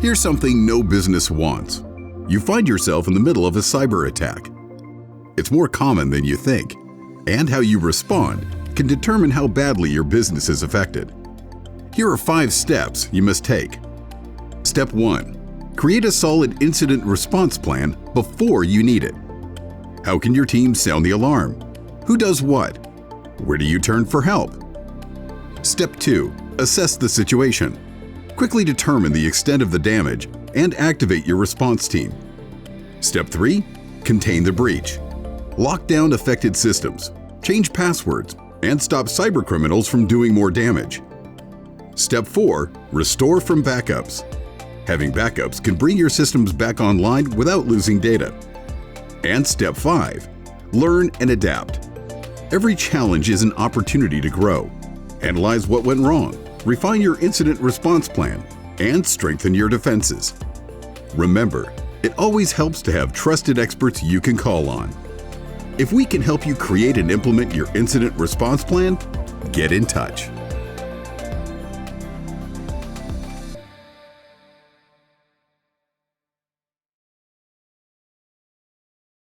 Here's something no business wants. You find yourself in the middle of a cyber attack. It's more common than you think, and how you respond can determine how badly your business is affected. Here are 5 steps you must take. Step 1. Create a solid incident response plan before you need it. How can your team sound the alarm? Who does what? Where do you turn for help? Step 2. Assess the situation. Quickly determine the extent of the damage and activate your response team. Step 3. Contain the breach. Lock down affected systems, change passwords, and stop cybercriminals from doing more damage. Step 4. Restore from backups. Having backups can bring your systems back online without losing data. And Step 5. Learn and adapt. Every challenge is an opportunity to grow. Analyze what went wrong, refine your incident response plan, and strengthen your defenses. Remember, it always helps to have trusted experts you can call on. If we can help you create and implement your incident response plan, get in touch.